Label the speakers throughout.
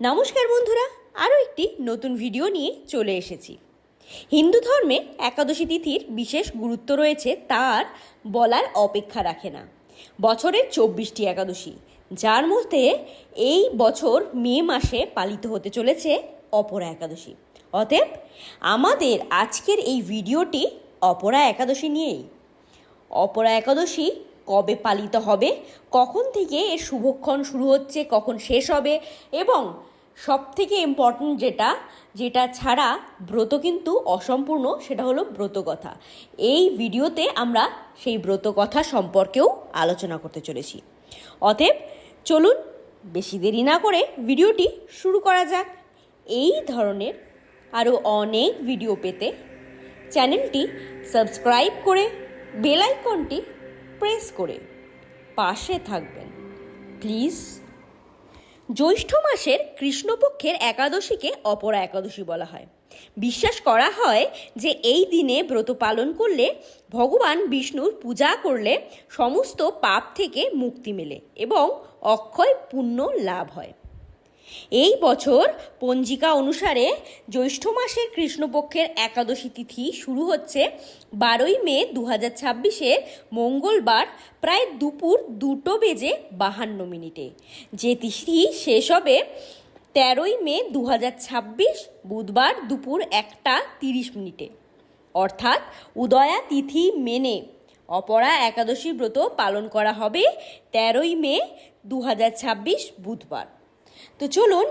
Speaker 1: নমস্কার বন্ধুরা, আরও একটি নতুন ভিডিও নিয়ে চলে এসেছি। হিন্দু ধর্মে একাদশী তিথির বিশেষ গুরুত্ব রয়েছে, তার বলার অপেক্ষা রাখে না। বছরের 24টি একাদশী, যার মধ্যে এই বছর মে মাসে পালিত হতে চলেছে অপরা একাদশী। অতএব আমাদের আজকের এই ভিডিওটি অপরা একাদশী নিয়েই। অপরা একাদশী কবে পালিত হবে, কখন থেকে এর শুভক্ষণ শুরু হচ্ছে, কখন শেষ হবে, এবং সবথেকে ইম্পর্ট্যান্ট যেটা ছাড়া ব্রত কিন্তু অসম্পূর্ণ, সেটা হলো ব্রতকথা। এই ভিডিওতে আমরা সেই ব্রতকথা সম্পর্কেও আলোচনা করতে চলেছি। অতএব চলুন বেশি দেরি না করে ভিডিওটি শুরু করা যাক। এই ধরনের আরও অনেক ভিডিও পেতে চ্যানেলটি সাবস্ক্রাইব করে বেল আইকনটি প্রেস করে পাশে থাকবেন প্লিজ। জ্যৈষ্ঠ মাসের কৃষ্ণপক্ষের একাদশীকে অপরা একাদশী বলা হয়। বিশ্বাস করা হয় যে এই দিনে ব্রত পালন করলে, ভগবান বিষ্ণুর পূজা করলে সমস্ত পাপ থেকে মুক্তি মেলে এবং অক্ষয় পুণ্য লাভ হয়। এই বছর পঞ্জিকা অনুসারে জ্যৈষ্ঠ মাসের কৃষ্ণপক্ষের একাদশী তিথি শুরু হচ্ছে 12ই মে 2026 মঙ্গলবার প্রায় দুপুর 2:52 যে তিথি শেষ হবে 13ই মে 2026 বুধবার দুপুর 1:30 অর্থাৎ উদয়া তিথি মেনে অপরা একাদশী ব্রত পালন করা হবে 13ই মে 2026 বুধবার। তো চলুন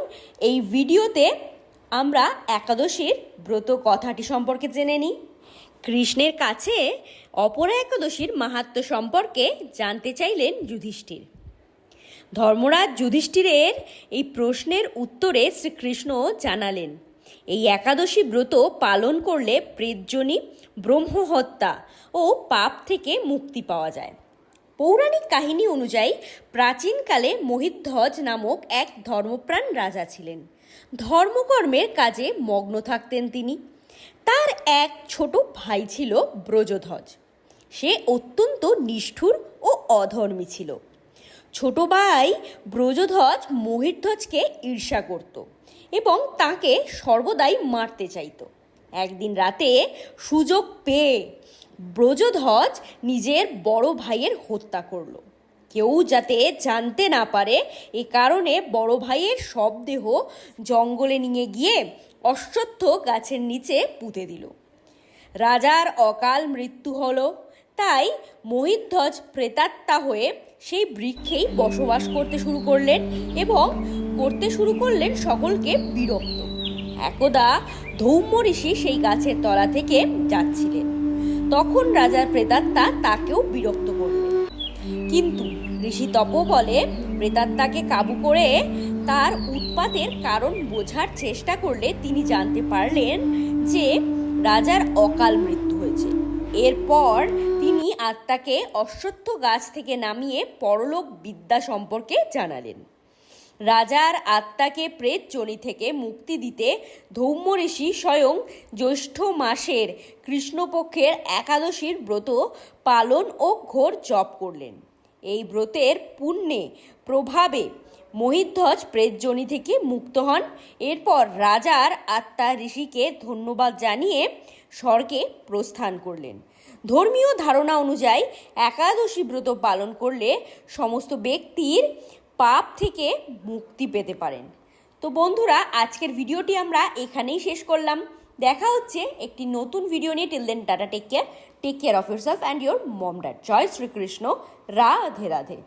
Speaker 1: এই ভিডিওতে আমরা একাদশীর ব্রত কথাটি সম্পর্কে জেনে নিই। কৃষ্ণের কাছে অপরা একাদশীর মাহাত্ম্য সম্পর্কে জানতে চাইলেন যুধিষ্ঠির। ধর্মরাজ যুধিষ্ঠিরের এই প্রশ্নের উত্তরে শ্রীকৃষ্ণ জানালেন, এই একাদশী ব্রত পালন করলে প্রেতযোনি, ব্রহ্মহত্যা ও পাপ থেকে মুক্তি পাওয়া যায়। পৌরাণিক কাহিনী অনুযায়ী প্রাচীনকালে মহিধ্বজ নামক এক ধর্মপ্রাণ রাজা ছিলেন। ধর্মকর্মের কাজে মগ্ন থাকতেন তিনি। তার এক ছোট ভাই ছিল ব্রজধ্বজ। সে অত্যন্ত নিষ্ঠুর ও অধর্মী ছিল। ছোট ভাই ব্রজধ্বজ মহিধ্বজকে ঈর্ষা করত এবং তাকে সর্বদাই মারতে চাইত। একদিন রাতে সুযোগ পেয়ে ব্রজধ্বজ নিজের বড় ভাইয়ের হত্যা করল। কেউ যাতে জানতে না পারে, এ কারণে বড় ভাইয়ের সব দেহ জঙ্গলে নিয়ে গিয়ে অশ্বত্থ গাছের নিচে পুঁতে দিল। রাজার অকাল মৃত্যু হলো, তাই মহিধ্বজ প্রেতাত্মা হয়ে সেই বৃক্ষেই বসবাস করতে শুরু করলেন এবং করতে শুরু করলেন সকলকে বিরক্ত। একদা ধৌম্য ঋষি সেই গাছের তলা থেকে যাচ্ছিলেন। তখন রাজার প্রেতাত্মা তাকেও বিরক্ত করলেন, কিন্তু ঋষি তপবলে প্রেতাত্মাকে কাবু করে তার উৎপাতের কারণ বোঝার চেষ্টা করলে তিনি জানতে পারলেন যে রাজার অকাল মৃত্যু হয়েছে। এরপর তিনি আত্মাকে অশ্বত্থ গাছ থেকে নামিয়ে পরলোক বিদ্যা সম্পর্কে জানালেন। রাজার আত্মাকে প্রেত যোনি থেকে মুক্তি দিতে ধৌম্য ঋষি স্বয়ং জ্যৈষ্ঠ মাসের কৃষ্ণপক্ষের একাদশীর ব্রত পালন ও ঘোর জপ করলেন। এই ব্রতের পুণ্যে প্রভাবে মহিধ্বজ প্রেত যোনি থেকে মুক্ত হন। এরপর রাজার আত্মা ঋষিকে ধন্যবাদ জানিয়ে স্বর্গে প্রস্থান করলেন। ধর্মীয় ধারণা অনুযায়ী একাদশী ব্রত পালন করলে সমস্ত ব্যক্তির পাপ থেকে মুক্তি পেতে পারেন। তো বন্ধুরা, আজকের ভিডিওটি আমরা এখানেই শেষ করলাম। দেখা হচ্ছে একটি নতুন ভিডিও নিয়ে। Till then tata, take care of yourself and your mom dad. জয় শ্রীকৃষ্ণ, রাধে রাধে।